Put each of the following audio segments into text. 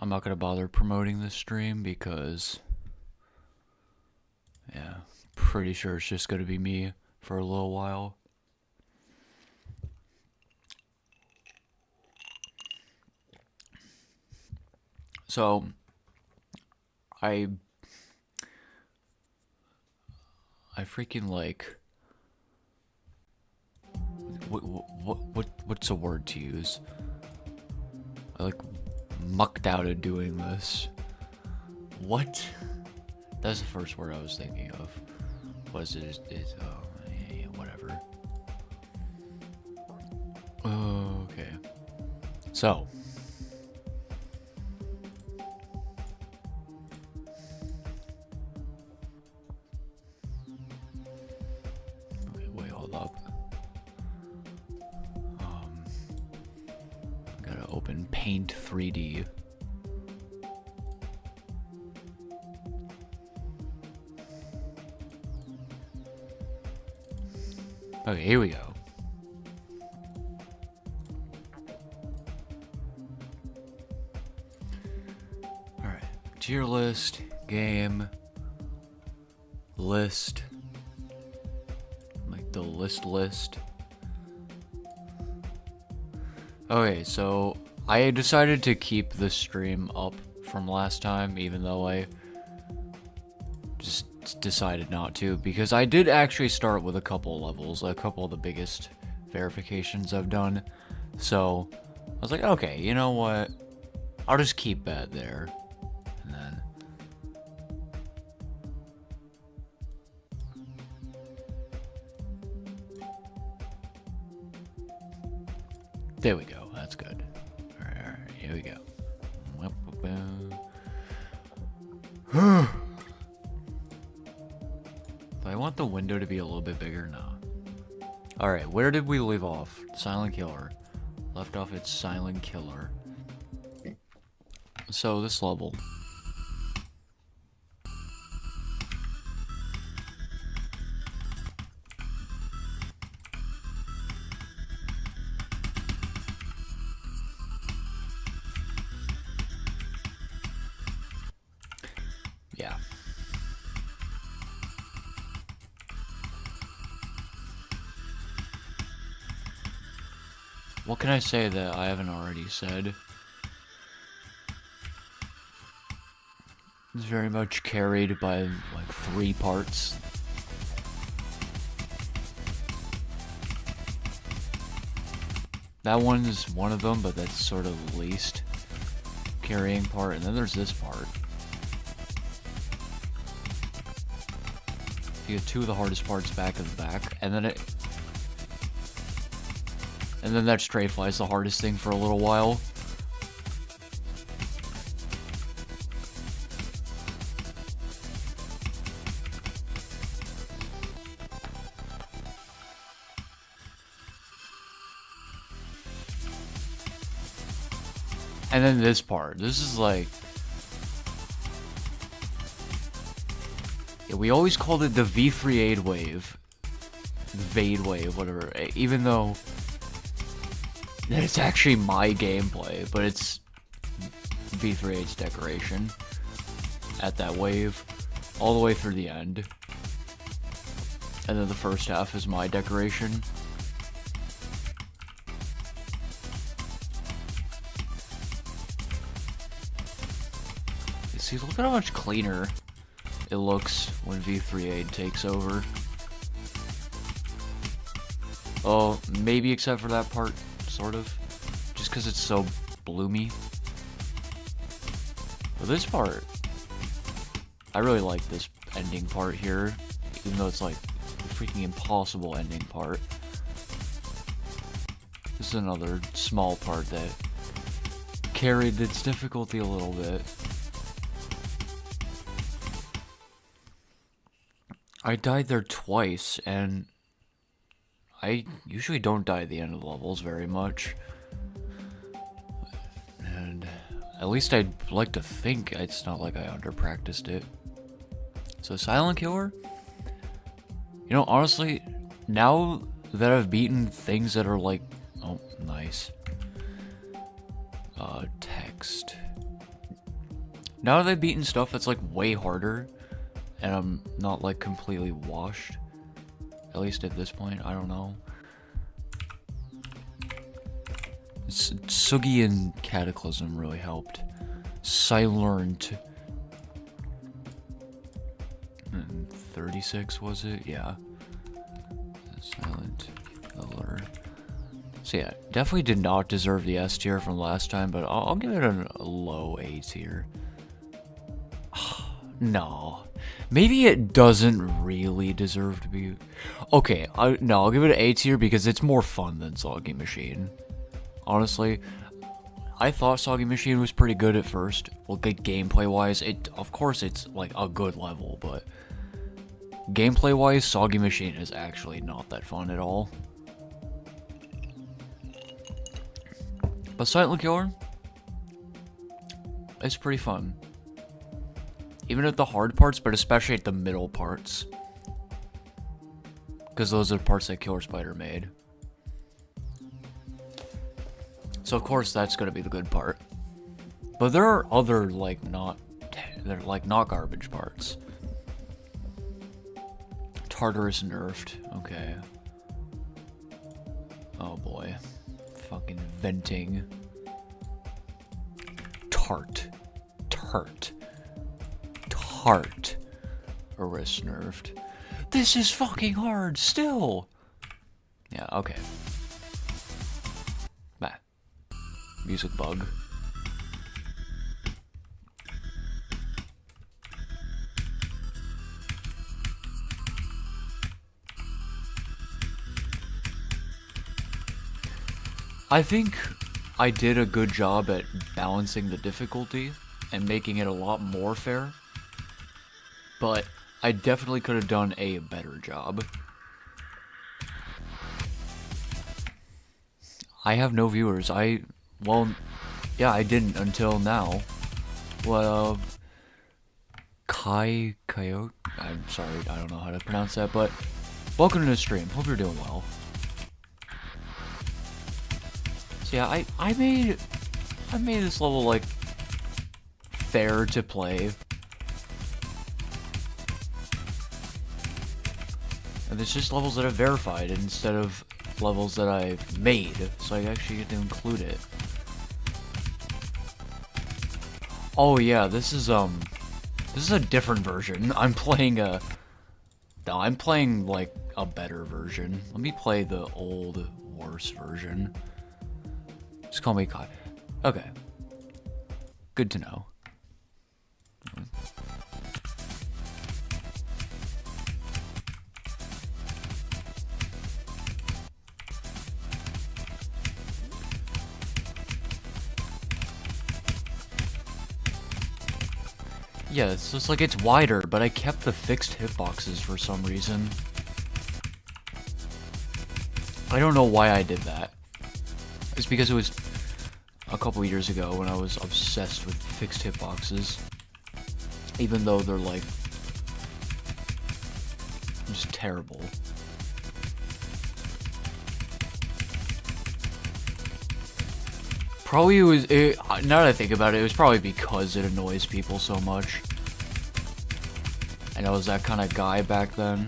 I'm not gonna bother promoting this stream because, yeah, pretty sure it's just gonna be me for a little while. So, I freaking like, what's a word to use? I like mucked out of doing this. What? That's the first word I was thinking of. Was it? Oh, yeah, whatever. Okay. So. Okay, wait, hold up. Gotta open Paint 3D. Okay, here we go. Alright. Tier list, game, list. Like the list. Okay, so I decided to keep the stream up from last time, even though I just decided not to, because I did actually start with a couple levels, a couple of the biggest verifications I've done. So I was like, okay, you know what? I'll just keep that there. And then there we go. That's good. Alright, here we go. Do I want the window to be a little bit bigger? No. Alright, where did we leave off? Silent Killer. Left off at Silent Killer. So, this level. Yeah. What can I say that I haven't already said? It's very much carried by, like, 3 parts. That one is one of them, but that's sort of the least carrying part. And then there's this part. You get 2 of the hardest parts back to back, and then that strafe fly is the hardest thing for a little while. And then this part. This is like... Yeah, we always called it the V3 wave. The Vade wave, whatever. Even though... it's actually my gameplay, but it's V3's decoration at that wave all the way through the end. And then the first half is my decoration. See, look at how much cleaner it looks when V3 takes over. Oh, maybe except for that part. Sort of. Just because it's so bloomy. But this part, I really like this ending part here. Even though it's like a freaking impossible ending part. This is another small part that carried its difficulty a little bit. I died there twice, and I usually don't die at the end of the levels very much. And at least I'd like to think it's not like I under-practiced it. So Silent Killer? You know, honestly, now that I've beaten things that are like... Oh, nice. Text. Now that I've beaten stuff that's like way harder, and I'm not like completely washed, at least at this point, I don't know. Sugi and Cataclysm really helped. Silent. 36 was it? Yeah. Silent Killer. So yeah, definitely did not deserve the S tier from last time, but I'll give it a low A tier. No. Maybe it doesn't really deserve to be... Okay, no, I'll give it an A tier because it's more fun than Soggy Machine. Honestly, I thought Soggy Machine was pretty good at first. Well, good gameplay-wise. Of course, it's like a good level, but... Gameplay-wise, Soggy Machine is actually not that fun at all. But Silent Killer, it's pretty fun. Even at the hard parts, but especially at the middle parts. Because those are the parts that Killer Spider made. So of course that's going to be the good part. But there are other, like, not garbage parts. Tartarus nerfed. Okay. Oh boy. Fucking venting. Tart. Arrest nerfed. This is fucking hard still. Yeah, okay. Bah. Music bug. I think I did a good job at balancing the difficulty and making it a lot more fair, but I definitely could have done a better job. I have no viewers. Well, yeah, I didn't until now. Well, Coyote? I'm sorry, I don't know how to pronounce that, but welcome to the stream. Hope you're doing well. Yeah, I made this level like fair to play. And it's just levels that I've verified instead of levels that I've made, so I actually get to include it. Oh yeah, this is a different version. I'm playing like a better version. Let me play the old worse version. Just call me Kai. Okay. Good to know. Yeah, it's just like it's wider, but I kept the fixed hitboxes for some reason. I don't know why I did that. It's because it was a couple years ago when I was obsessed with fixed hitboxes. Even though they're like just terrible. Probably now that I think about it, it was probably because it annoys people so much. And I was that kind of guy back then.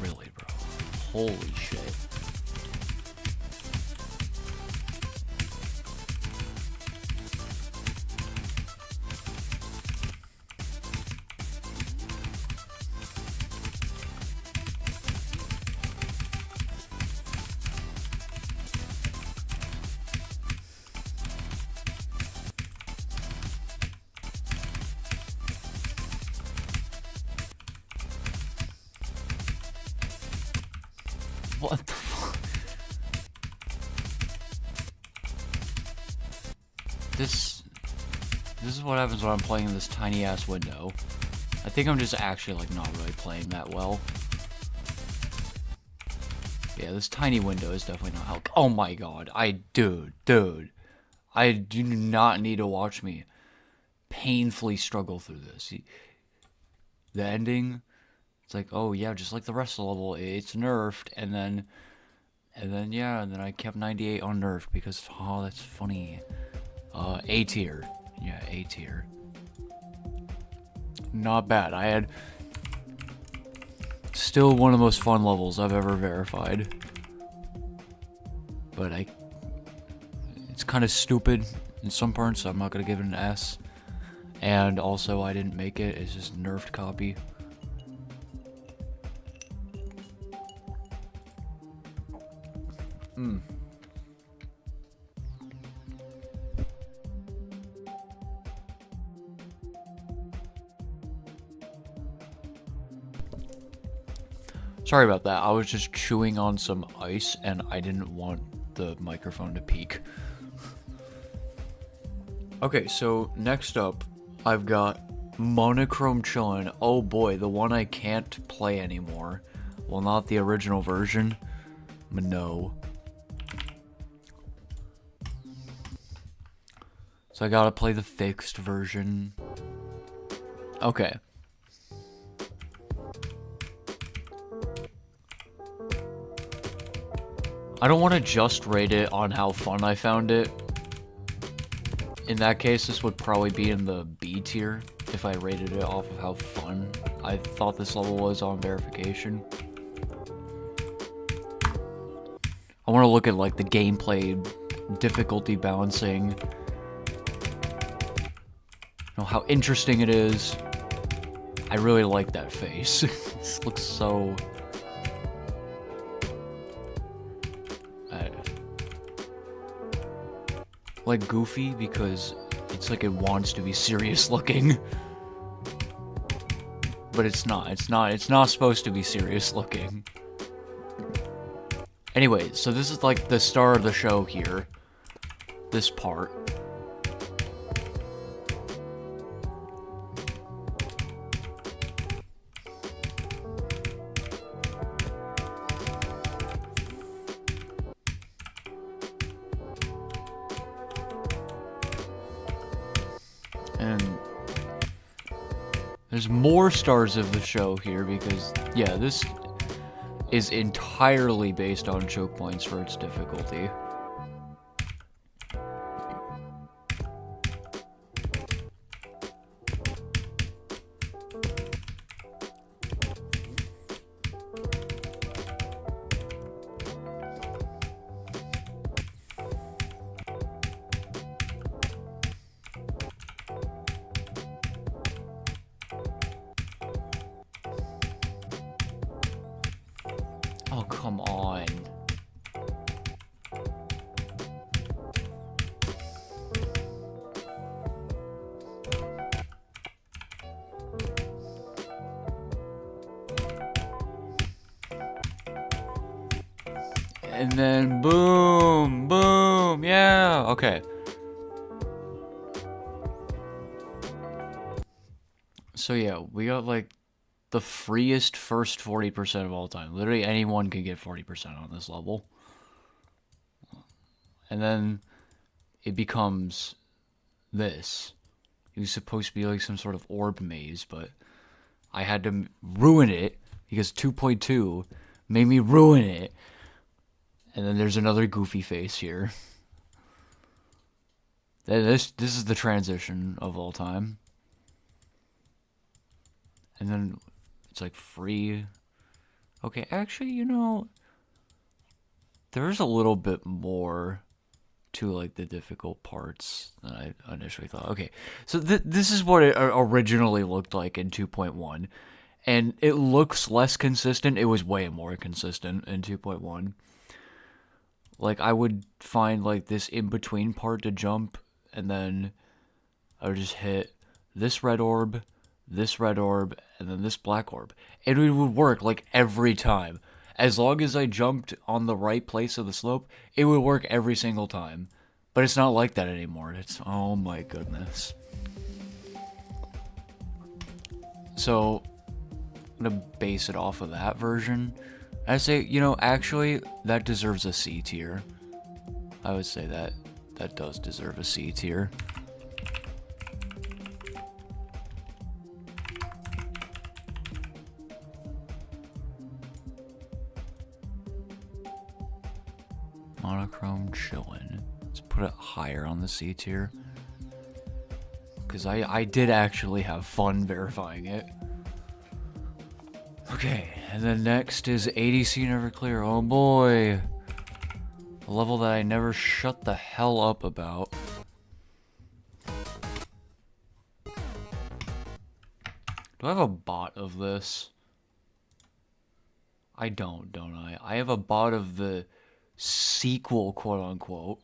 Really, bro. Holy shit. What the fuck? This is what happens when I'm playing in this tiny ass window. I think I'm just actually like not really playing that well. Yeah, this tiny window is definitely not helping. Oh my god, dude. I do not need to watch me painfully struggle through this. The ending, it's like, oh yeah, just like the rest of the level, it's nerfed, and then yeah, and then I kept 98 on nerf because, oh, that's funny. A tier. Yeah, A tier. Not bad. I had still one of the most fun levels I've ever verified. But it's kind of stupid in some parts, so I'm not gonna give it an S. And also, I didn't make it. It's just nerfed copy. Sorry about that. I was just chewing on some ice and I didn't want the microphone to peak. Okay, so next up, I've got Monochrome Chillin'. Oh boy, the one I can't play anymore. Well, not the original version. But no. So I gotta play the fixed version. Okay. I don't want to just rate it on how fun I found it. In that case, this would probably be in the B tier if I rated it off of how fun I thought this level was on verification. I want to look at like the gameplay, difficulty balancing, how interesting it is. I really like that face. This looks so... like goofy because it's like it wants to be serious looking. But it's not. It's not supposed to be serious looking. Anyway, so this is like the star of the show here. This part. And there's more stars of the show here because, yeah, this is entirely based on choke points for its difficulty. Oh, come on. And then boom, boom, yeah, okay. So yeah, we got like the freest first 40% of all time. Literally anyone can get 40% on this level. And then it becomes this. It was supposed to be like some sort of orb maze, but I had to ruin it because 2.2 made me ruin it. And then there's another goofy face here. This is the transition of all time. And then it's like free. Okay, actually, you know, there's a little bit more to like the difficult parts than I initially thought. Okay, so this is what it originally looked like in 2.1. And it looks less consistent. It was way more consistent in 2.1. Like, I would find like this in-between part to jump, and then I would just hit this red orb, and then this black orb. And it would work like every time. As long as I jumped on the right place of the slope, it would work every single time. But it's not like that anymore. It's, oh my goodness. So, I'm gonna base it off of that version. I say, you know, actually, that deserves a C tier. I would say that. that does deserve a C tier. Monochrome chillin'. Let's put it higher on the C tier. Because I did actually have fun verifying it. Okay, and then next is ADC Never Clear. Oh boy. A level that I never shut the hell up about. Do I have a bot of this? I don't I? I have a bot of the sequel, quote unquote.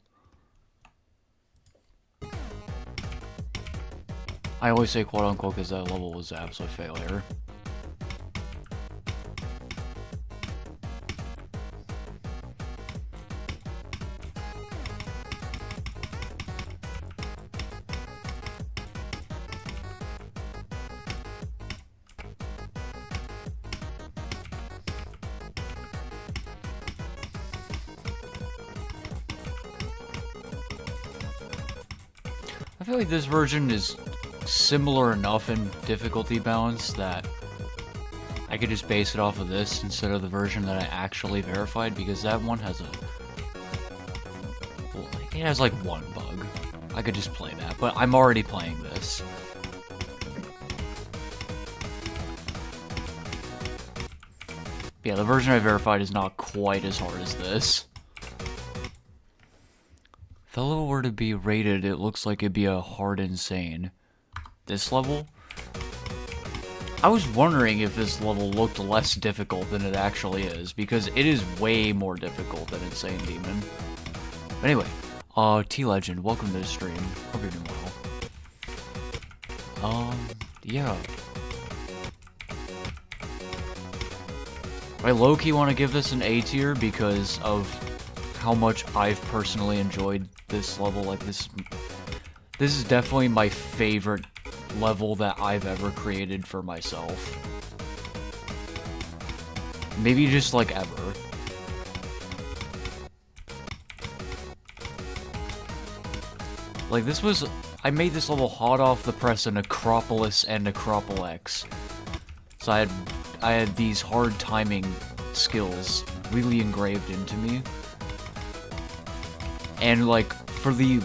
I always say quote unquote because that level was an absolute failure. I feel like this version is similar enough in difficulty balance that I could just base it off of this instead of the version that I actually verified, because that one has it has like one bug. I could just play that, but I'm already playing this. Yeah, the version I verified is not quite as hard as this. If the level were to be rated, it looks like it'd be a hard insane. This level? I was wondering if this level looked less difficult than it actually is, because it is way more difficult than Insane Demon. But anyway, T-Legend, welcome to the stream. Hope you're doing well. Yeah. I low-key want to give this an A tier because of how much I've personally enjoyed this level. Like, this is definitely my favorite level that I've ever created for myself. Maybe just, like, ever. Like, this was... I made this level hot off the press in Acropolis and Acropolex. So I had these hard timing skills really engraved into me. And, like, for the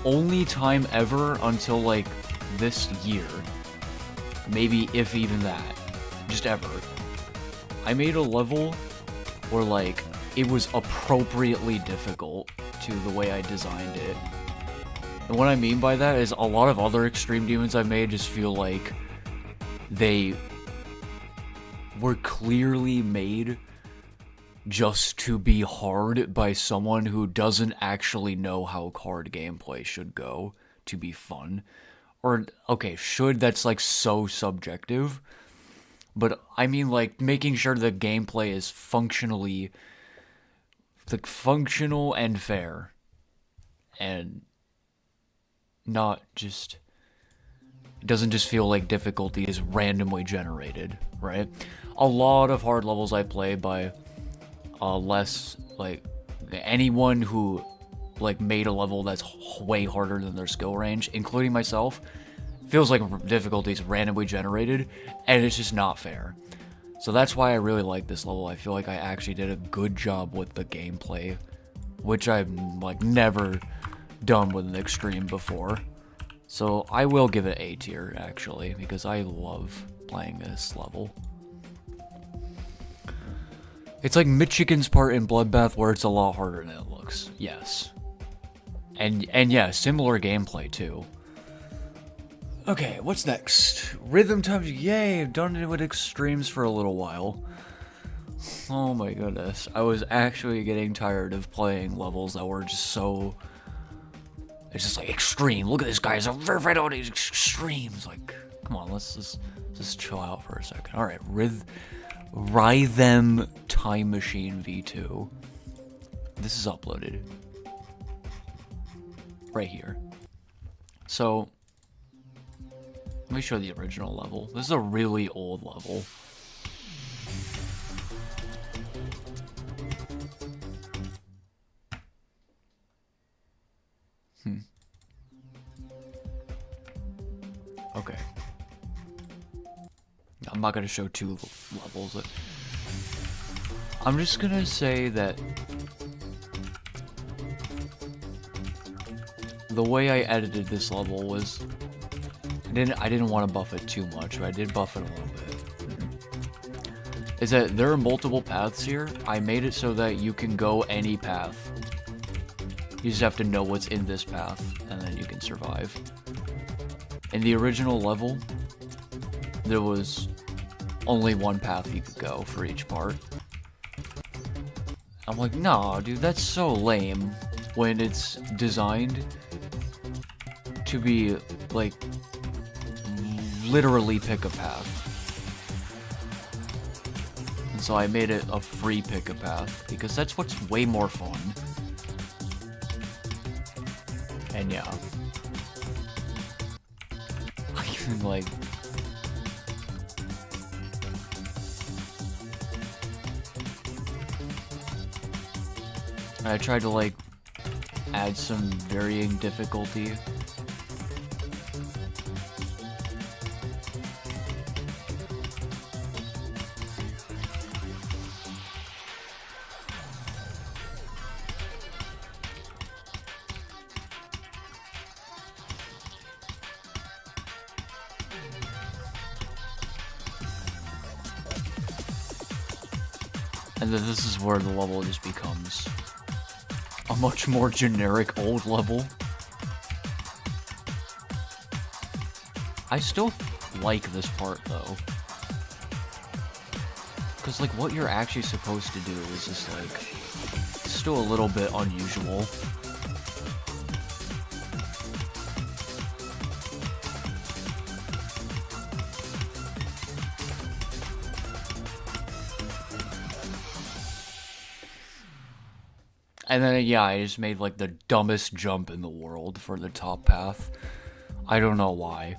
only time ever until, like, this year, maybe if even that, just ever, I made a level where, like, it was appropriately difficult to the way I designed it. And what I mean by that is a lot of other Extreme Demons I've made just feel like they were clearly made just to be hard by someone who doesn't actually know how hard gameplay should go to be fun. Or, okay, should, that's like so subjective. But I mean, like, making sure the gameplay is functionally, like, functional and fair. And not just, it doesn't just feel like difficulty is randomly generated, right? A lot of hard levels I play by less, like, anyone who, like, made a level that's way harder than their skill range, including myself, feels like difficulty is randomly generated, and it's just not fair. So that's why I really like this level. I feel like I actually did a good job with the gameplay, which I've, like, never done with an Extreme before. So I will give it A tier, actually, because I love playing this level. It's like Michigan's part in Bloodbath where it's a lot harder than it looks. Yes. And yeah, similar gameplay too. Okay, what's next? Rhythm Times. Yay, I've done it with Extremes for a little while. Oh my goodness. I was actually getting tired of playing levels that were just so... It's just like, extreme. Look at this guy. He's verified all these extremes. Like, come on, let's just chill out for a second. Alright, Rhythm Time Machine V2. This is uploaded. Right here. So, let me show the original level. This is a really old level. Okay. I'm not gonna show 2 levels. I'm just gonna say that the way I edited this level was I didn't want to buff it too much, but I did buff it a little bit. Is that there are multiple paths here. I made it so that you can go any path. You just have to know what's in this path, and then you can survive. In the original level, there was only one path you could go for each part. I'm like, nah, dude, that's so lame when it's designed to be, like, literally pick a path. And so I made it a free pick a path, because that's what's way more fun. And yeah. I even, like... I tried to, like, add some varying difficulty. And then this is where the level just becomes a much more generic old level. I still like this part though. Because like what you're actually supposed to do is just like still a little bit unusual. And then, yeah, I just made, like, the dumbest jump in the world for the top path. I don't know why.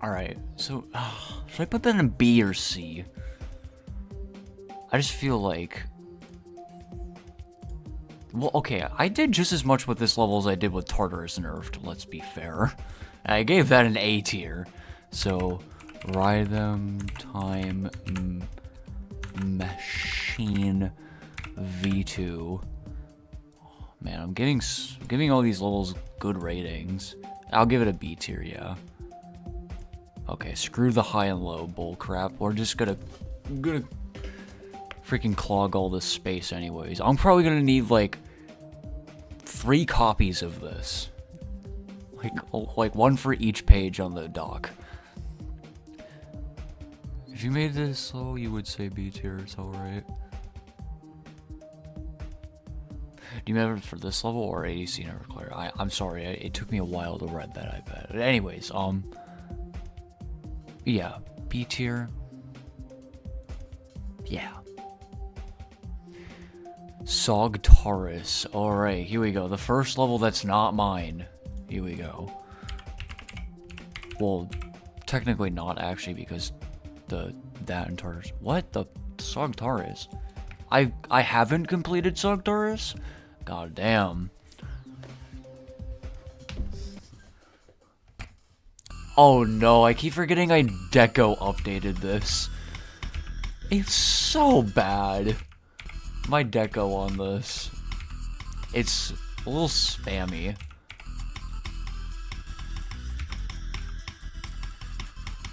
Alright, so... should I put that in B or C? I just feel like... Well, okay, I did just as much with this level as I did with Tartarus Nerfed, let's be fair. And I gave that an A tier. So, Rhythm Time Machine... V2. Oh, man, I'm giving all these levels good ratings. I'll give it a B tier, yeah. Okay, screw the high and low bullcrap. We're just gonna freaking clog all this space anyways. I'm probably gonna need like 3 copies of this. Like one for each page on the dock. If you made this slow, you would say B tier, it's alright. Do you remember for this level or ADC Never Clear? I'm sorry, it took me a while to read that, I bet. But anyways, yeah, B tier. Yeah. Sogtaurus. Alright, here we go. The first level that's not mine. Here we go. Well, technically not actually because that and Tartarus. What? The Sogtaurus? I haven't completed Sogtaurus? God damn. Oh no, I keep forgetting I deco updated this. It's so bad. My deco on this. It's a little spammy.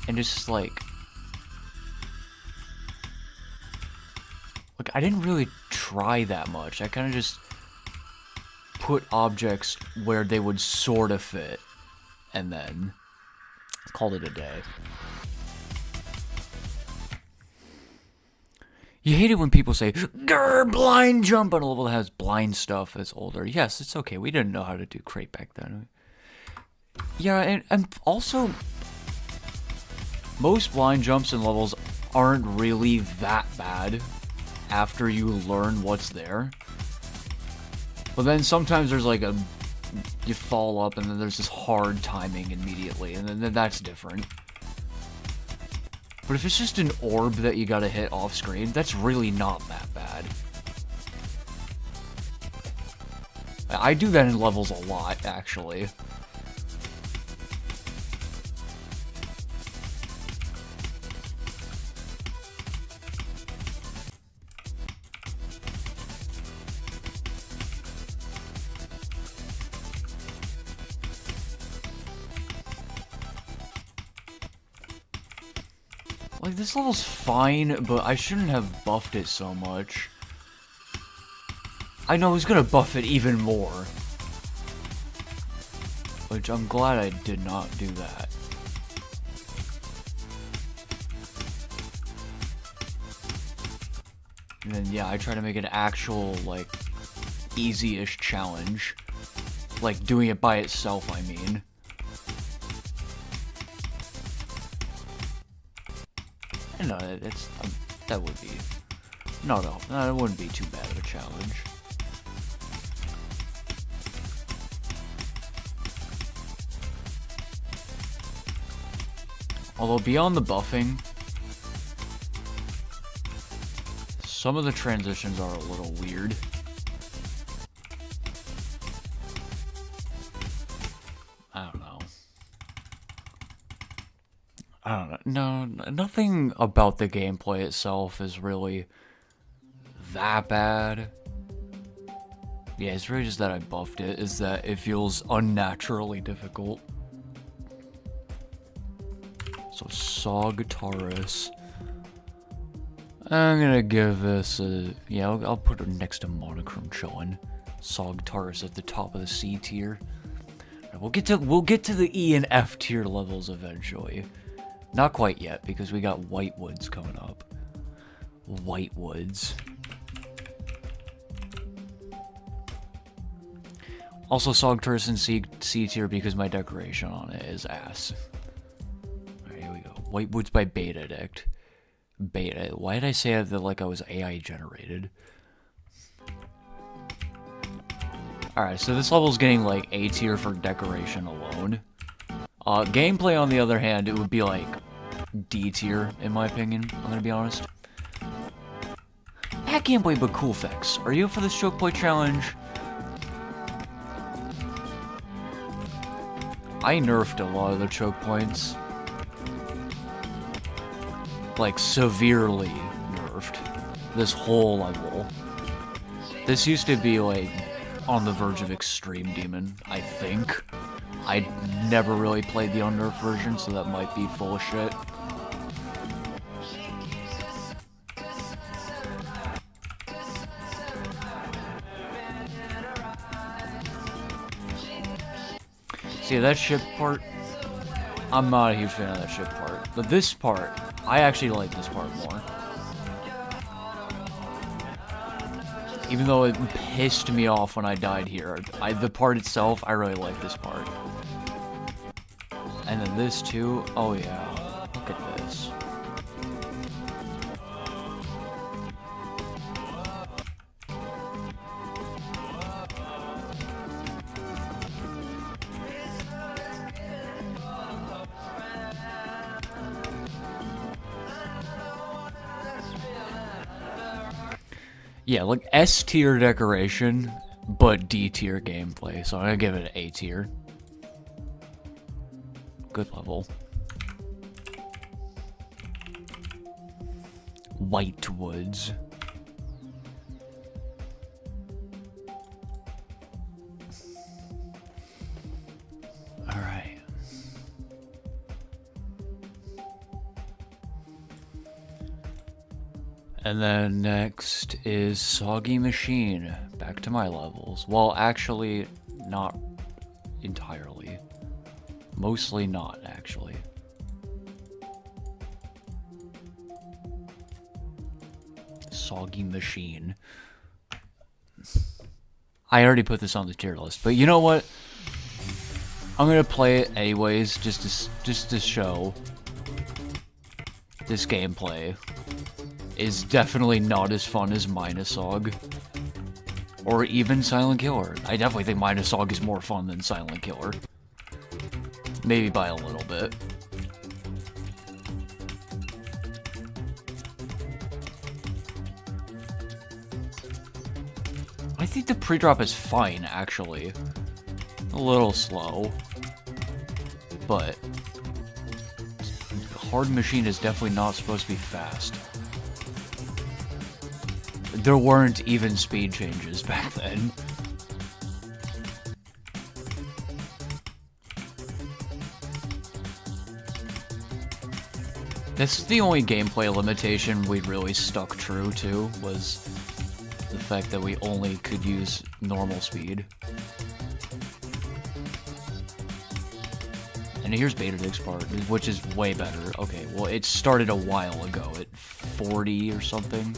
And it's just like... Like, I didn't really try that much. I kind of just put objects where they would sort of fit, and then called it a day. You hate it when people say, "Grr, blind jump" on a level that has blind stuff that's older. Yes, it's okay. We didn't know how to do crate back then. Yeah, and also, most blind jumps in levels aren't really that bad after you learn what's there. But then sometimes there's like you fall up and then there's this hard timing immediately, and then that's different. But if it's just an orb that you gotta hit off screen, that's really not that bad. I do that in levels a lot, actually. Like, this level's fine, but I shouldn't have buffed it so much. I know I was gonna buff it even more. Which I'm glad I did not do that. And then, yeah, I try to make an actual, like, easy-ish challenge. Like, doing it by itself, I mean. No, it's that would be no, it wouldn't be too bad of a challenge. Although beyond the buffing, some of the transitions are a little weird. I don't know. No, nothing about the gameplay itself is really that bad. Yeah, it's really just that I buffed it, is that it feels unnaturally difficult. So, Sogtaurus. I'm gonna give this a... Yeah, I'll put it next to Monochrome Chillin'. Sogtaurus at the top of the C tier. We'll get to the E and F tier levels eventually. Not quite yet, because we got Whitewoods coming up. Whitewoods. Also, Sogtaurus in C tier because my decoration on it is ass. Alright, here we go. Whitewoods by Beta Addict. Beta. Why did I say that like I was AI generated? Alright, so this level's getting like A tier for decoration alone. Gameplay, on the other hand, it would be like D tier, in my opinion, I'm gonna be honest. Bad gameplay, but cool effects. Are you up for this choke point challenge? I nerfed a lot of the choke points. Like, severely nerfed. This whole level. This used to be, like, on the verge of Extreme Demon, I think. I never really played the unnerfed version, so that might be full of shit. See, that ship part, I'm not a huge fan of that ship part. But this part, I actually like this part more. Even though it pissed me off when I died here, the part itself, I really like this part. And then this too, oh yeah, look at this. Yeah, like S tier decoration, but D tier gameplay, so I'm gonna give it an A tier. Good level. Whitewoods. Alright. And then next is Soggy Machine. Back to my levels. Well, actually, not entirely. Mostly not, actually. Soggy Machine. I already put this on the tier list, but you know what? I'm gonna play it anyways, just to show this gameplay is definitely not as fun as Minusog. Or even Silent Killer. I definitely think Minusog is more fun than Silent Killer. Maybe by a little bit. I think the pre-drop is fine, actually. A little slow. But hard machine is definitely not supposed to be fast. There weren't even speed changes back then. That's the only gameplay limitation we really stuck true to, was the fact that we only could use normal speed. And here's Betadic's part, which is way better. Okay, well, it started a while ago at 40 or something.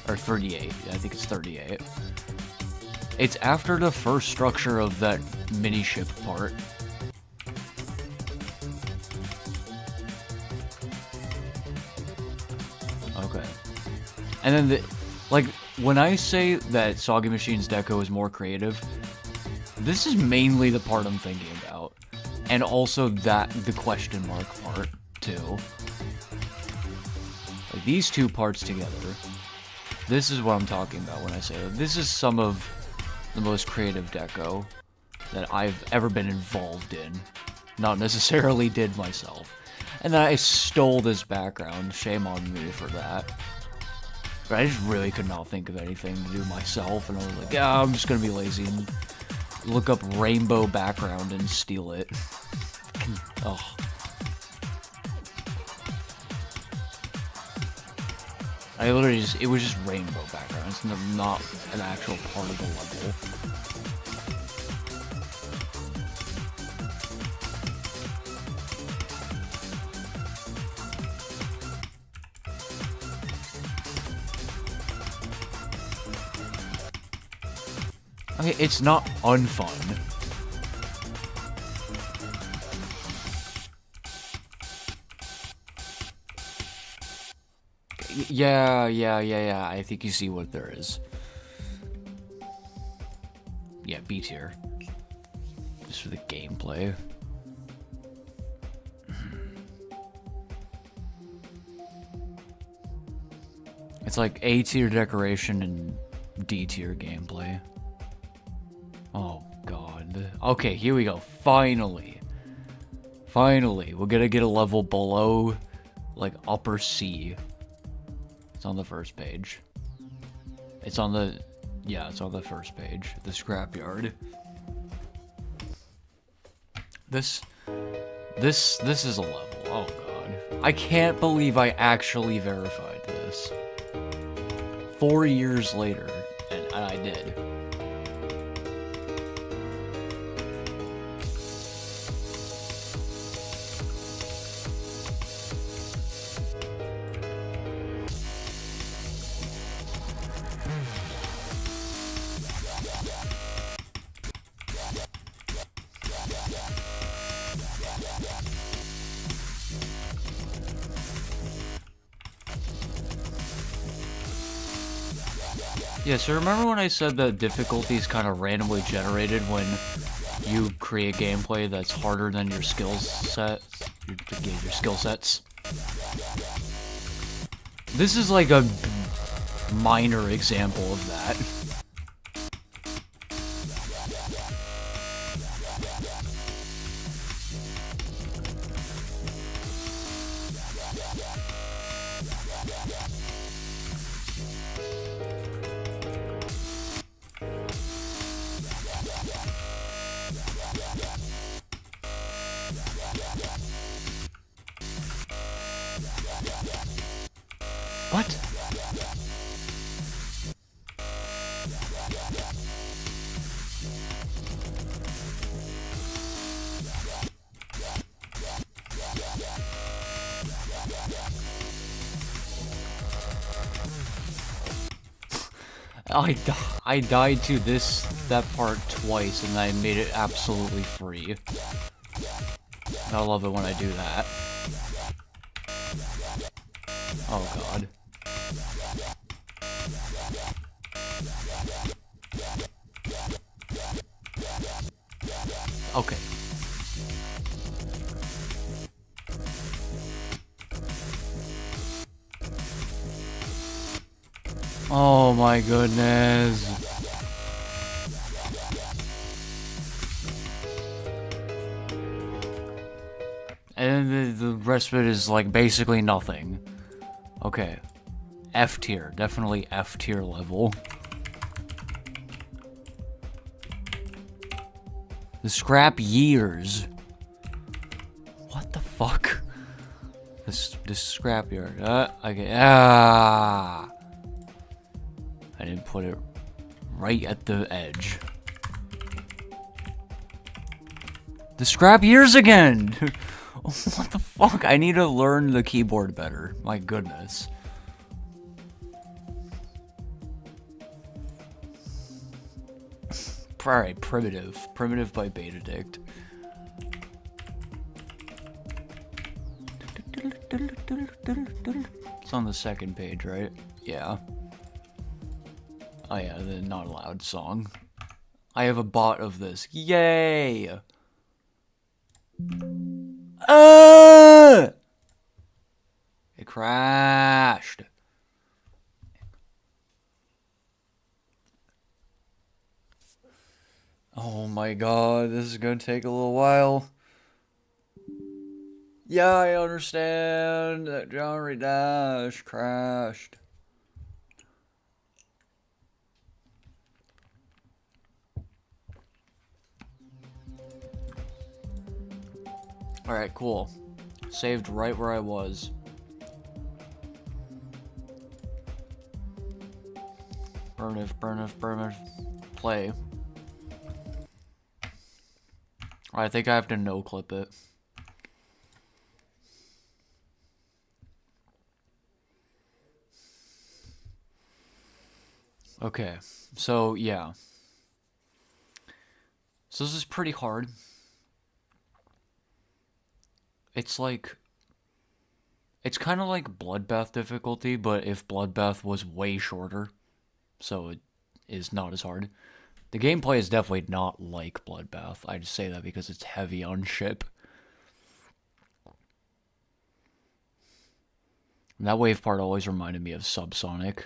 Or 38. I think it's 38. It's after the first structure of that mini-ship part. Okay. And then, like, when I say that Soggy Machine's deco is more creative, this is mainly the part I'm thinking about. And also the question mark part, too. Like, these two parts together. This is what I'm talking about when I say that. This is some of the most creative deco that I've ever been involved in. Not necessarily did myself. And then I stole this background. Shame on me for that. But I just really could not think of anything to do myself. And I was like, yeah, I'm just going to be lazy and look up rainbow background and steal it. Ugh. I literally just, it was just rainbow background. It's not an actual part of the level. Okay, it's not unfun. Yeah, I think you see what there is. Yeah, B tier. Just for the gameplay. It's like A tier decoration and D tier gameplay. Oh god. Okay, here we go. Finally. Finally. We're gonna get a level below, like, upper C. It's on the first page. It's on the... Yeah, it's on the first page. The scrapyard. This is a level. Oh god. I can't believe I actually verified this. 4 years later, and I did. Yeah, so remember when I said that difficulty is kind of randomly generated when you create gameplay that's harder than your skill set, your skill sets? This is like a minor example of that. What? I died to that part twice, and I made it absolutely free. I love it when I do that. Oh god. Okay. Oh my goodness. rest of it is like basically nothing. Okay. F tier. Definitely F tier level. The scrap years. What the fuck? This scrap yard. Okay. I didn't put it right at the edge. The scrap years again! What the fuck? I need to learn the keyboard better. My goodness. Alright, primitive. Primitive by Betadict. It's on the second page, right? Yeah. Oh yeah, the not allowed song. I have a bot of this. Yay! It crashed. Oh my god, this is gonna take a little while. Yeah, I understand that Genre Dash crashed. Alright, cool. Saved right where I was. Burn if, play. I think I have to no-clip it. Okay, so yeah. So this is pretty hard. It's like... It's kind of like Bloodbath difficulty, but if Bloodbath was way shorter. So it is not as hard. The gameplay is definitely not like Bloodbath. I just say that because it's heavy on ship. And that wave part always reminded me of Subsonic,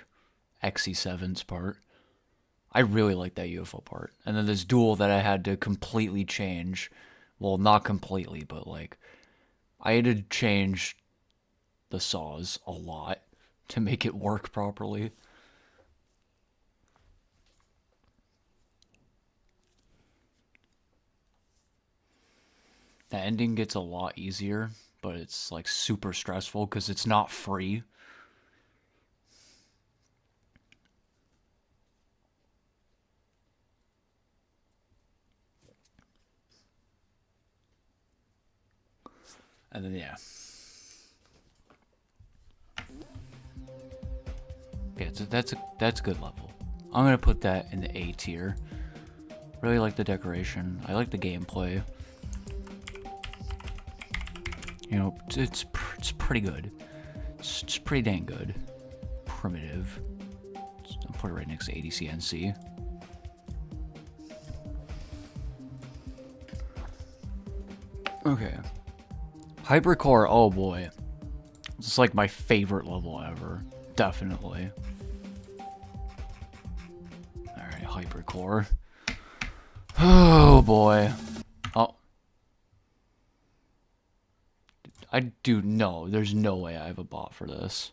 XE7's part. I really like that UFO part. And then this duel that I had to completely change. Well, not completely, but like... I had to change the saws a lot to make it work properly. The ending gets a lot easier, but it's like super stressful because it's not free. And then yeah. Okay, so that's a good level. I'm gonna put that in the A tier. Really like the decoration. I like the gameplay. You know, it's pretty good. It's pretty dang good. Primitive. I'll put it right next to ADCNC. Okay. Hypercore, oh boy. It's like my favorite level ever. Definitely. Alright, Hypercore. Oh boy. Oh. I do no, there's no way I have a bot for this.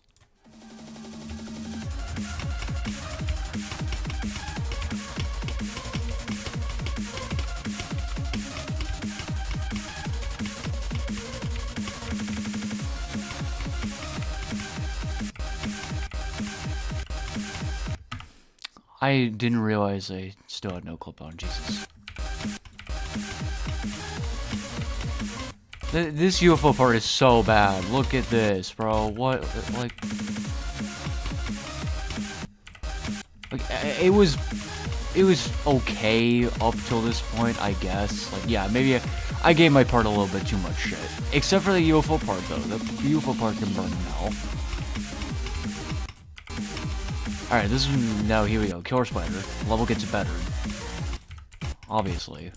I didn't realize I still had no clip on, Jesus. This UFO part is so bad. Look at this, bro. What, like... It was okay up till this point, I guess. Like, yeah, maybe I gave my part a little bit too much shit. Except for the UFO part, though. The UFO part can burn in hell. Alright, this is... No, here we go. Killer Spider. Level gets better. Obviously.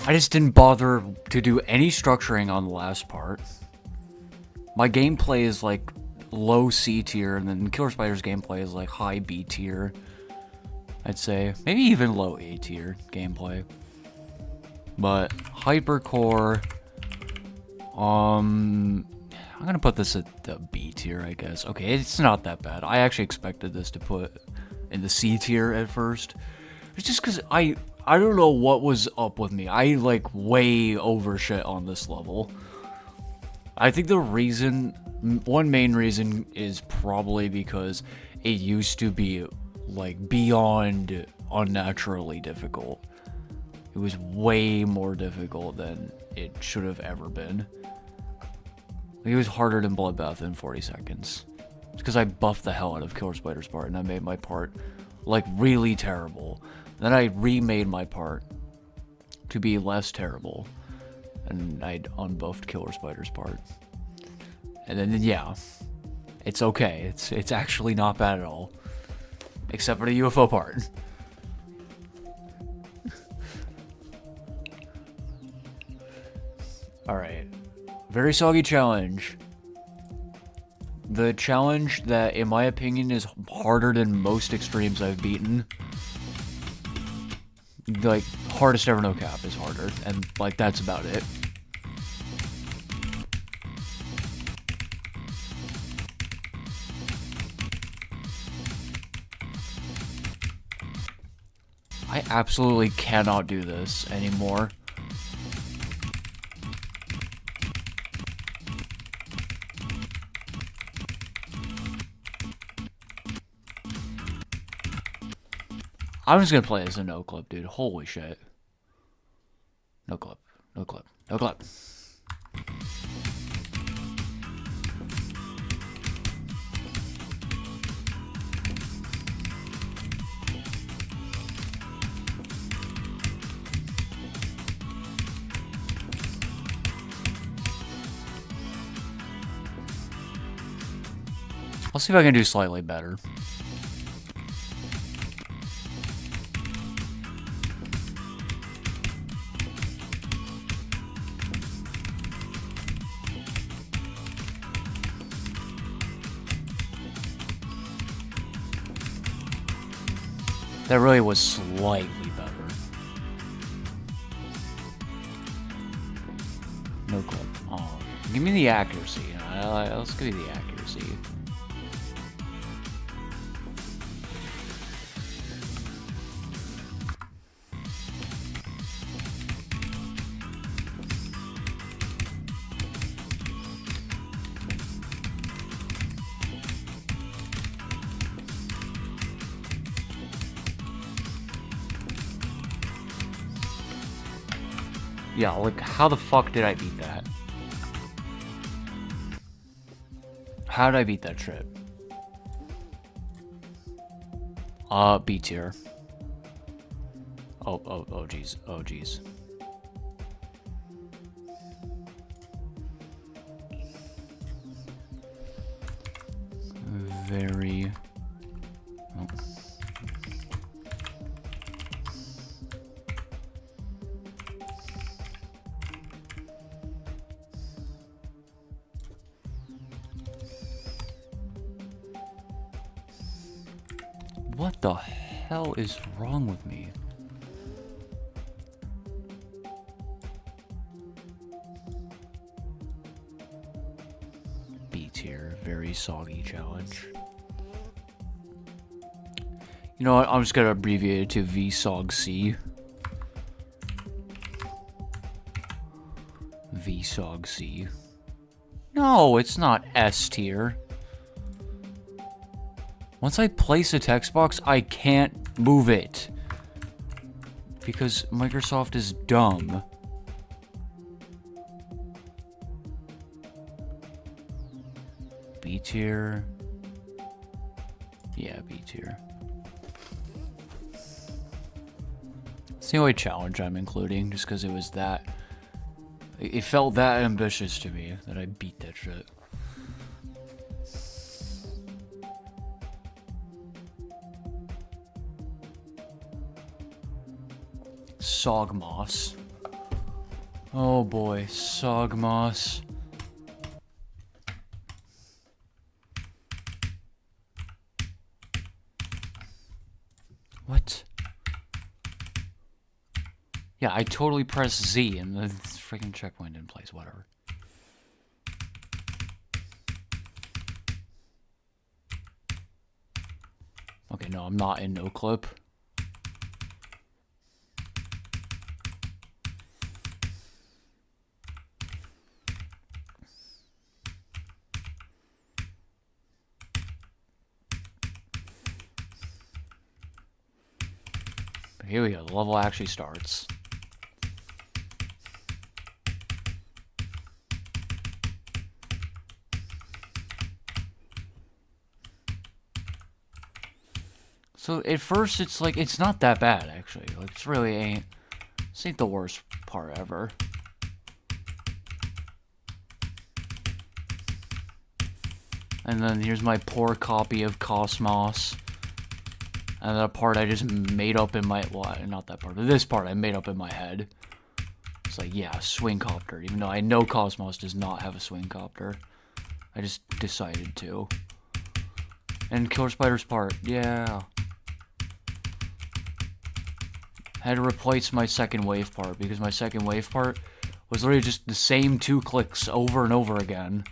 I just didn't bother to do any structuring on the last part. My gameplay is like low C tier, and then Killer Spider's gameplay is like high B tier. I'd say maybe even low A tier gameplay. But Hypercore, I'm gonna put this at the B tier, I guess. Okay, it's not that bad. I actually expected this to put in the C tier at first. It's just because I don't know what was up with me. I like way overshit on this level. I think the reason, one main reason, is probably because it used to be like beyond unnaturally difficult. It was way more difficult than it should have ever been. It was harder than Bloodbath in 40 seconds. It's because I buffed the hell out of Killer Spider's part, and I made my part like really terrible. Then I remade my part to be less terrible, and I'd unbuffed Killer Spider's part. And then yeah, it's okay. It's actually not bad at all, except for the UFO part. Alright. Very soggy challenge. The challenge that, in my opinion, is harder than most extremes I've beaten. Like, hardest ever no cap is harder, and, like, that's about it. I absolutely cannot do this anymore. I'm just gonna play as a no clip, dude. Holy shit. No clip. No clip. No clip. I'll see if I can do slightly better. That really was slightly better. No clip. Oh, give me the accuracy. Let's give you the accuracy. Yeah, like, how the fuck did I beat that? How did I beat that trip? B tier. Oh, jeez. Oh, jeez. Very... Oh. What the hell is wrong with me? B tier, very soggy challenge. You know what? I'm just gonna abbreviate it to VSOG-C. VSOG-C. No, it's not S tier. Once I place a text box, I can't move it. Because Microsoft is dumb. B tier. Yeah, B tier. It's the only challenge I'm including, just because it was that... It felt that ambitious to me that I beat that shit. Sogmoss. Oh boy, Sogmoss. What? Yeah, I totally pressed Z and the freaking checkpoint in place, whatever. Okay, no, I'm not in no clip. But here we go, the level actually starts. So at first it's like, it's not that bad actually. Like it's really ain't, this ain't the worst part ever. And then here's my poor copy of Cosmos. And that part I just made up in my, well, not that part, but this part I made up in my head. It's like, yeah, swing copter, even though I know Cosmos does not have a swing copter. I just decided to. And Killer Spider's part, yeah. I had to replace my second wave part, because my second wave part was literally just the same 2 clicks over and over again.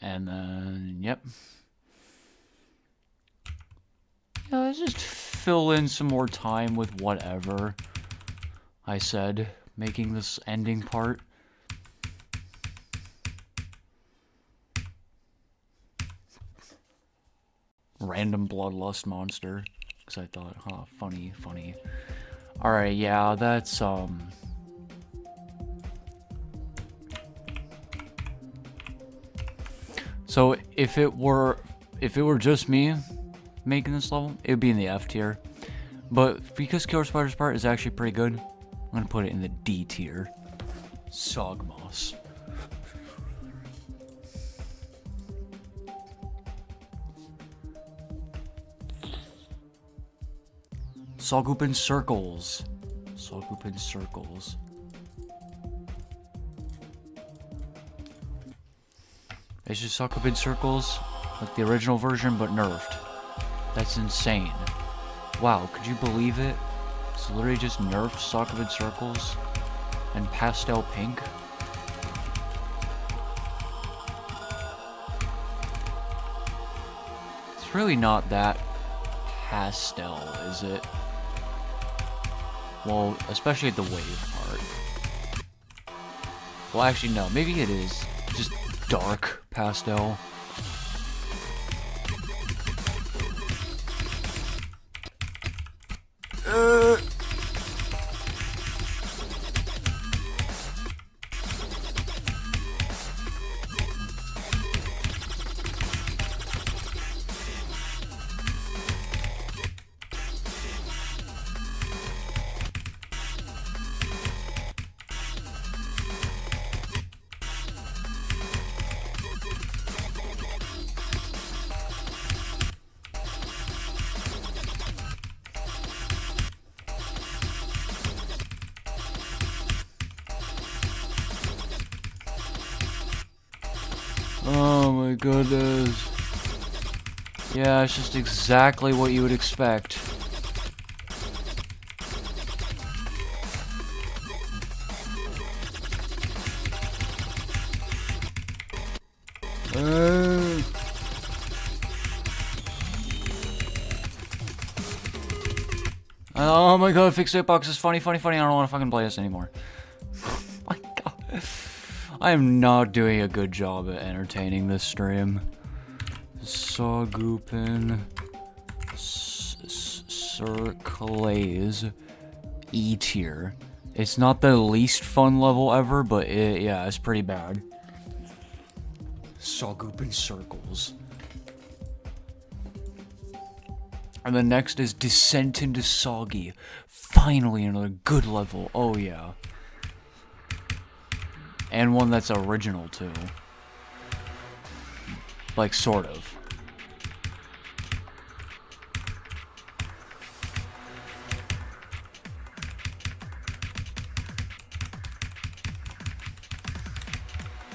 And then, yep. Yeah, let's just fill in some more time with whatever I said, making this ending part. Random bloodlust monster. Because I thought, huh, funny. Alright, yeah, that's, So if it were just me making this level, it would be in the F tier. But because Killer Spider's part is actually pretty good, I'm gonna put it in the D tier. Sogmoss. Sawgoop in circles. Sawgoop in circles. It's just Sawgoop in circles, like the original version, but nerfed. That's insane. Wow, could you believe it? It's literally just nerfed Sawgoop in circles and pastel pink. It's really not that pastel, is it? Well, especially at the wave part. Well, actually, no. Maybe it is. Just dark pastel. Oh my goodness. Yeah, it's just exactly what you would expect. Oh my god, fixed hitbox is funny. I don't want to fucking play this anymore. Oh my god. I am not doing a good job at entertaining this stream. Sawgoopin Circles E tier. It's not the least fun level ever, but yeah, it's pretty bad. Sawgoopin Circles. And the next is Descent into Soggy. Finally, another good level. Oh, yeah. And one that's original, too. Like, sort of.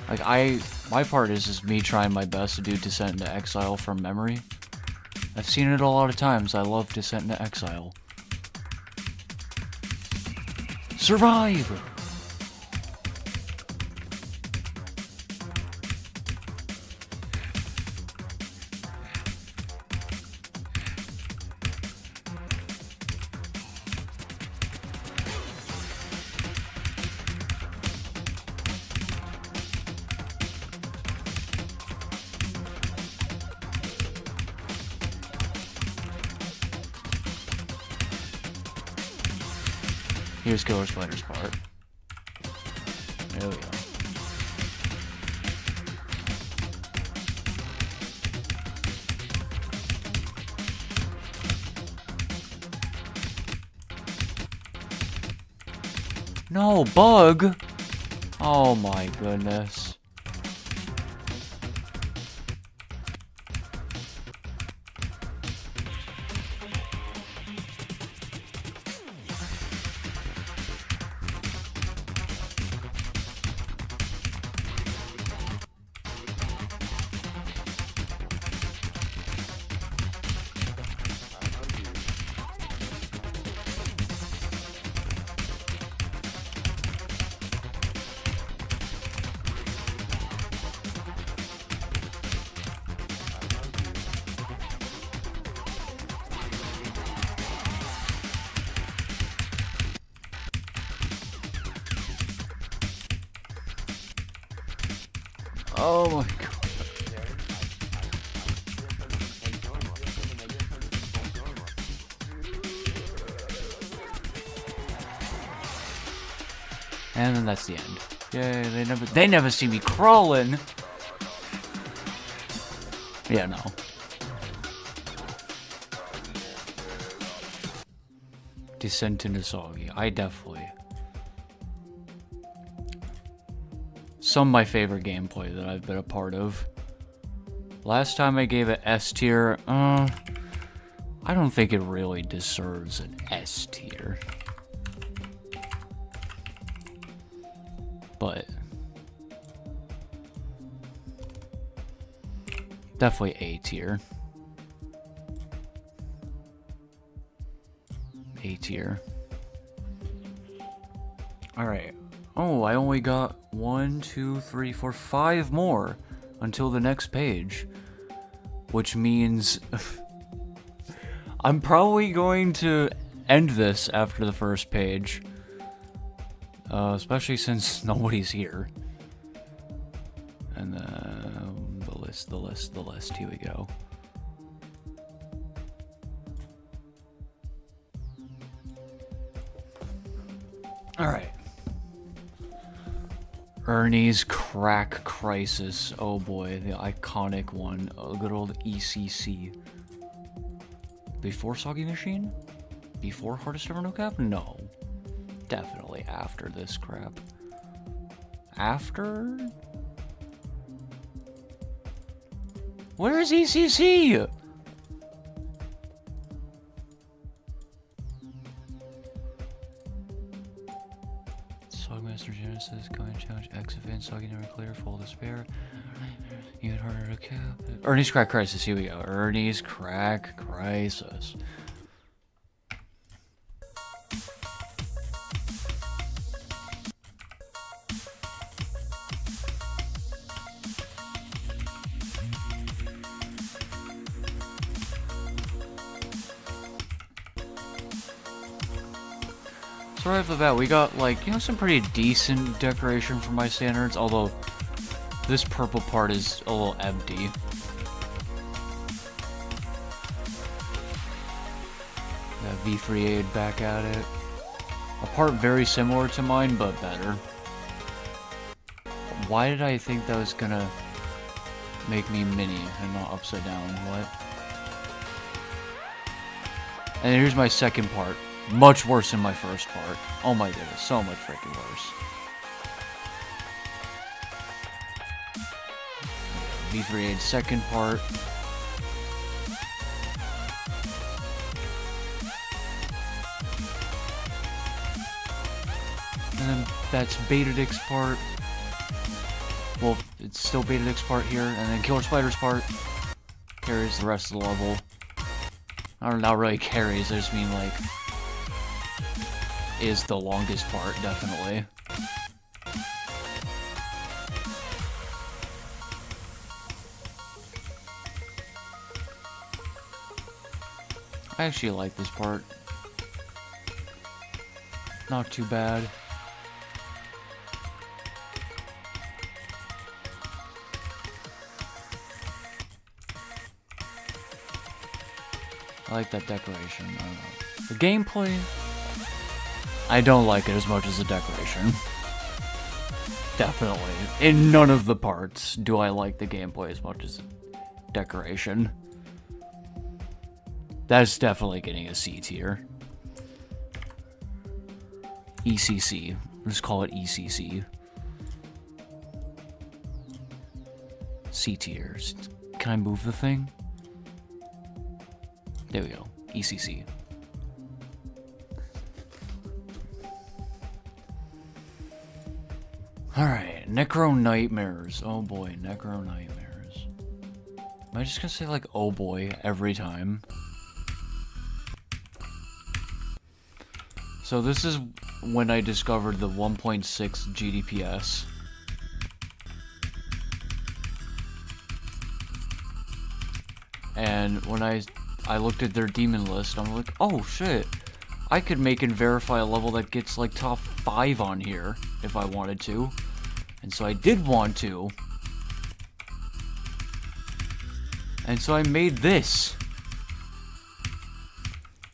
Like, my part is just me trying my best to do Descent into Exile from memory. I've seen it a lot of times. I love Descent into Exile. Survive! Here's Killer Spider's part. There we go. No, bug! Oh my goodness. Oh my god. And then that's the end. Yay, they never see me crawling. Yeah, no. Descent into Soggy. I definitely. Some of my favorite gameplay that I've been a part of. Last time I gave it S tier, I don't think it really deserves an S tier. But definitely A tier. A tier. Alright. Oh, I only got 1, 2, 3, 4, 5 more until the next page. Which means I'm probably going to end this after the first page. Especially since nobody's here. And the list. Here we go. Alright. Ernie's Crack Crisis. Oh boy, the iconic one. A good old ECC. Before Soggy Machine? Before Hardest Ever No Cap? No. Definitely after this crap. After? Where is ECC? Sogmaster Genesis, Going Challenge, X Event, Soggy Never Clear, Full Despair, Even Harder to Cap. Ernie's Crack Crisis, here we go. Ernie's Crack Crisis. So right off the bat, we got, like, you know, some pretty decent decoration for my standards, although this purple part is a little empty. That V3 back at it. A part very similar to mine, but better. Why did I think that was gonna make me mini and not upside down? What? And here's my second part. Much worse than my first part. Oh my goodness, so much freaking worse. V3A's second part. And then that's Betadic's part. Well, it's still Betadic's part here, and then Killer Spider's part carries the rest of the level. I don't know, not really carries, I just mean like is the longest part, definitely. I actually like this part. Not too bad. I like that decoration. I don't know. The gameplay, I don't like it as much as the decoration. Definitely. In none of the parts do I like the gameplay as much as the decoration. That's definitely getting a C tier. ECC. Let's call it ECC. C tiers. Can I move the thing? There we go. ECC. Alright, Necro Nightmares. Oh boy, Necro Nightmares. Am I just gonna say like, oh boy, every time? So this is when I discovered the 1.6 GDPS. And when I looked at their demon list, I'm like, oh shit, I could make and verify a level that gets like top 5 on here if I wanted to. And so I did want to. And so I made this.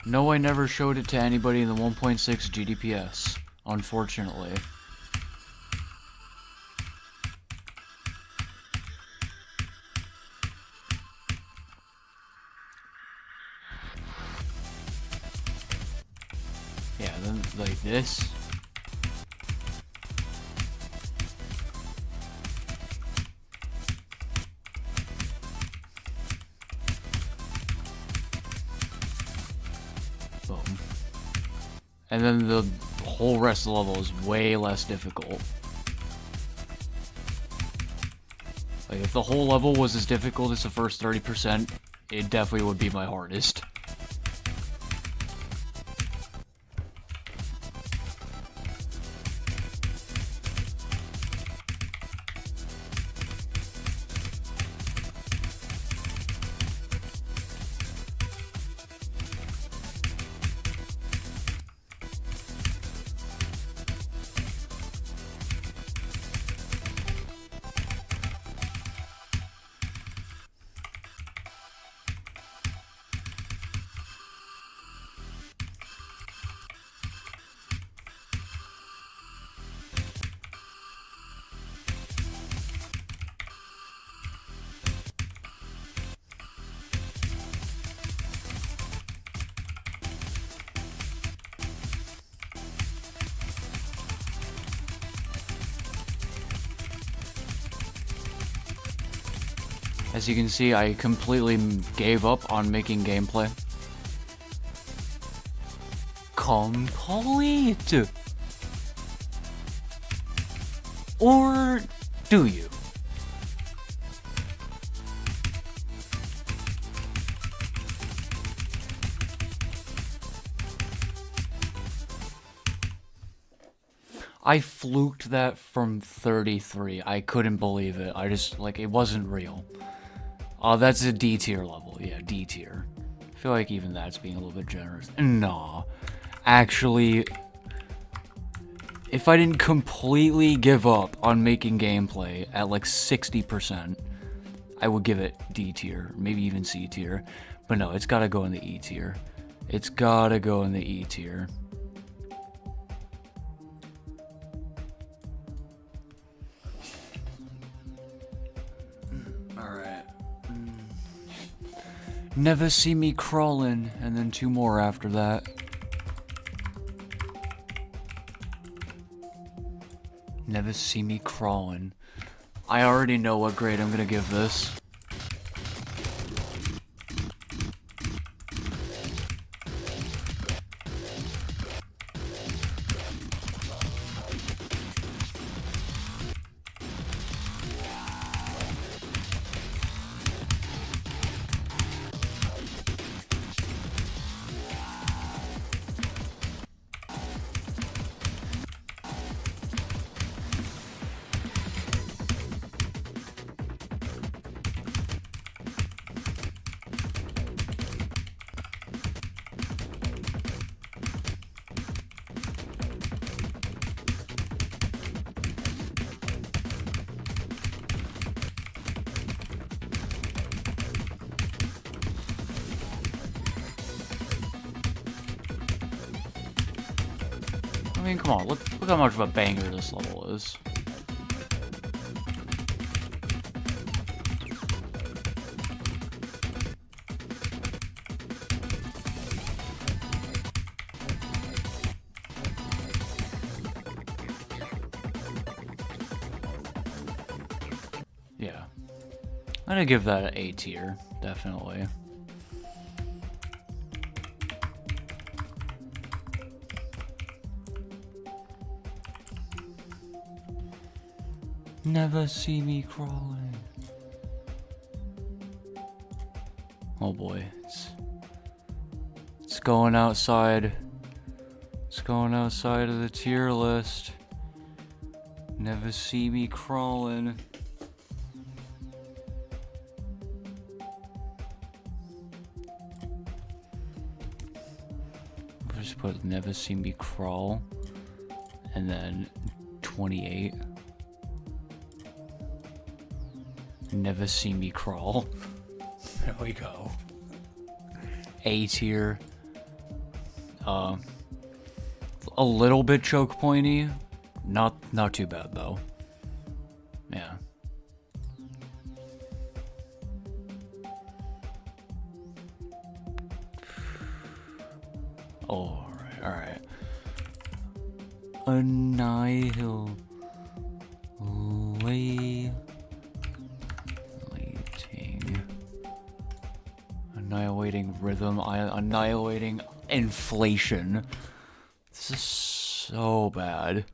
No, I never showed it to anybody in the 1.6 GDPS, unfortunately. Yeah, then like this. Boom. And then the whole rest of the level is way less difficult. Like, if the whole level was as difficult as the first 30%, it definitely would be my hardest. As you can see, I completely gave up on making gameplay. Complete! Or do you? I fluked that from 33. I couldn't believe it. I just, like, it wasn't real. Oh, that's a D tier level. Yeah, D tier. I feel like even that's being a little bit generous. Nah. Actually, if I didn't completely give up on making gameplay at like 60%, I would give it D tier, maybe even C tier. But no, it's gotta go in the E tier. It's gotta go in the E tier. Never see me crawling, and then 2 more after that. Never see me crawling. I already know what grade I'm gonna give this. I mean, come on, look how much of a banger this level is. Yeah. I'm gonna give that an A tier, definitely. Never see me crawling. Oh boy, it's going outside. It's going outside of the tier list. Never see me crawling. I'll just put never see me crawl, and then 28. Never see me crawl. There we go. A tier. A little bit choke pointy. Not too bad though. Yeah. Oh, alright. Annihilating rhythm, annihilating inflation. This is so bad.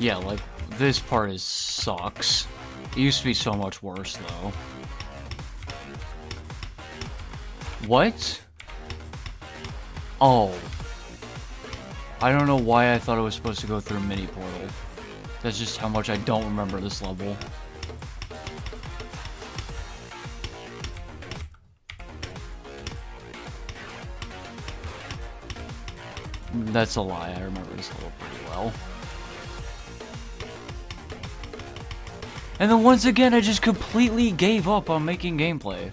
Yeah, like, this part sucks. It used to be so much worse, though. What? Oh. I don't know why I thought it was supposed to go through a mini portal. That's just how much I don't remember this level. That's a lie, I remember this level pretty well. And then once again, I just completely gave up on making gameplay.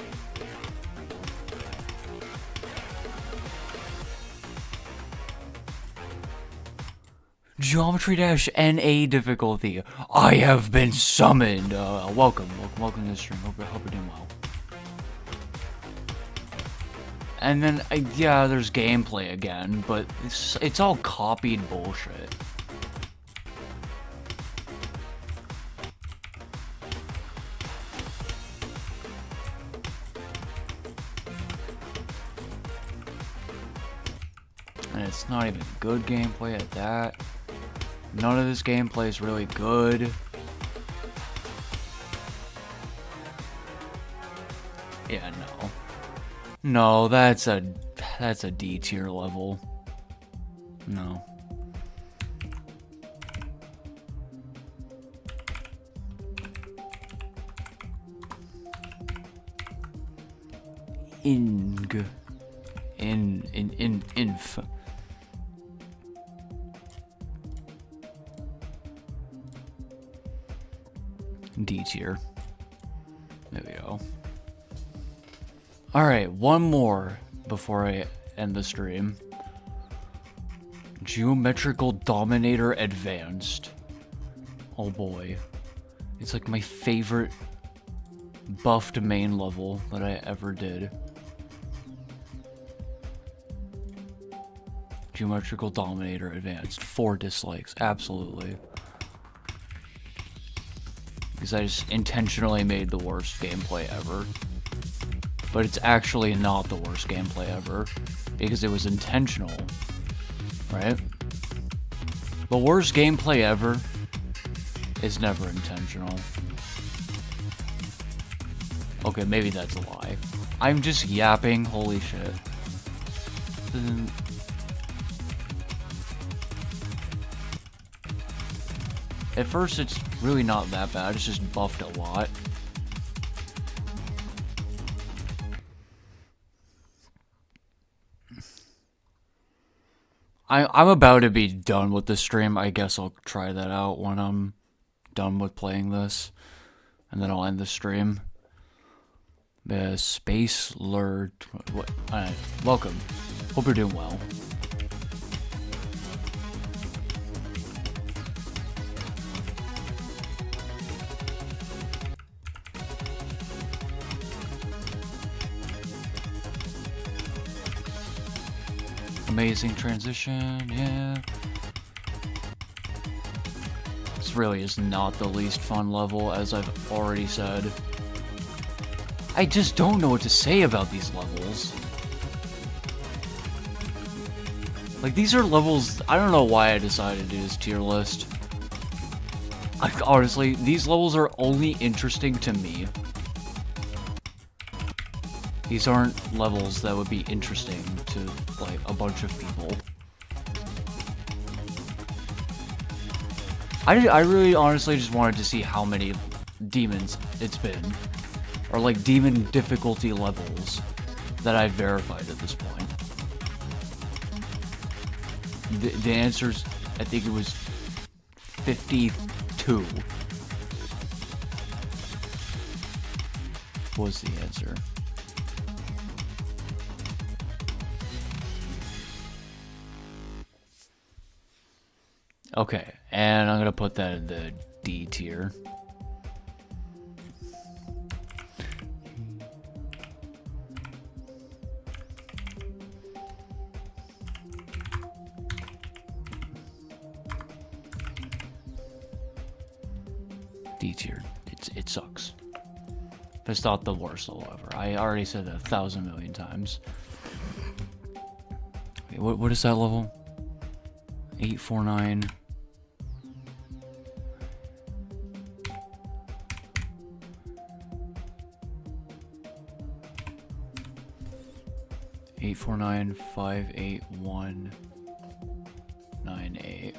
Geometry Dash NA difficulty. I have been summoned. Welcome to the stream. Hope you're doing well. And then, yeah, there's gameplay again, but it's all copied bullshit. And it's not even good gameplay at that. None of this gameplay is really good. Yeah, no. No, that's a D tier level. No. inf. D tier. There we go. Alright, one more before I end the stream. Geometrical Dominator Advanced. Oh boy. It's like my favorite buffed main level that I ever did. Geometrical Dominator Advanced. 4 dislikes. Absolutely. Because I just intentionally made the worst gameplay ever. But it's actually not the worst gameplay ever. Because it was intentional. Right? The worst gameplay ever is never intentional. Okay, maybe that's a lie. I'm just yapping. Holy shit. At first, it's really not that bad. It's just buffed a lot. I'm about to be done with the stream. I guess I'll try that out when I'm done with playing this. And then I'll end the stream. Space Lure. Welcome. Hope you're doing well. Amazing transition, yeah. This really is not the least fun level, as I've already said. I just don't know what to say about these levels. Like, these are levels, I don't know why I decided to do this tier list. Like, honestly, these levels are only interesting to me. These aren't levels that would be interesting to, like, a bunch of people. I really honestly just wanted to see how many demons it's been. Or, like, demon difficulty levels that I've verified at this point. The answer's, I think it was 52 was the answer. Okay, and I'm gonna put that in the D tier. D tier. It sucks. But it's not the worst level ever. I already said that 1,000 million times. Wait, what is that level? 849. 849-58198.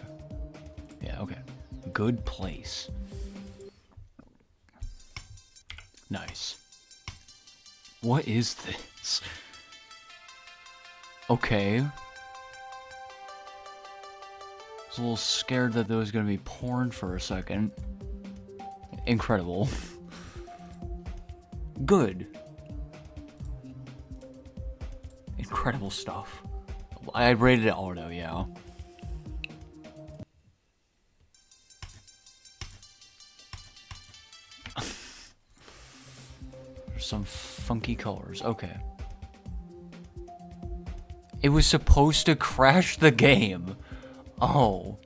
Yeah, okay. Good place. Nice. What is this? Okay. I was a little scared that there was gonna be porn for a second. Incredible. Good. Incredible stuff. I rated it auto, yeah. There's some funky colors. Okay. It was supposed to crash the game. Oh.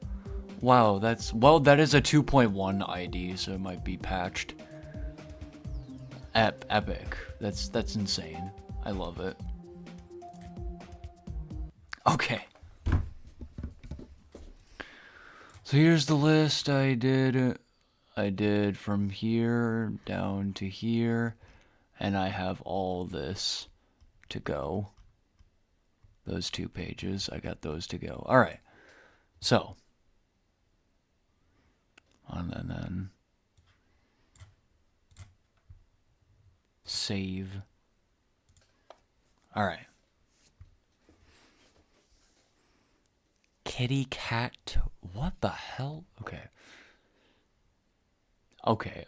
Wow, that's... Well, that is a 2.1 ID, so it might be patched. Epic. That's insane. I love it. Okay. So here's the list I did from here down to here, and I have all this to go. Those 2 pages, I got those to go. All right. So, and then save. All right. kitty cat. What the hell? Okay. Okay.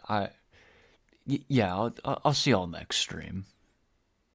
Yeah, I'll see y'all next stream.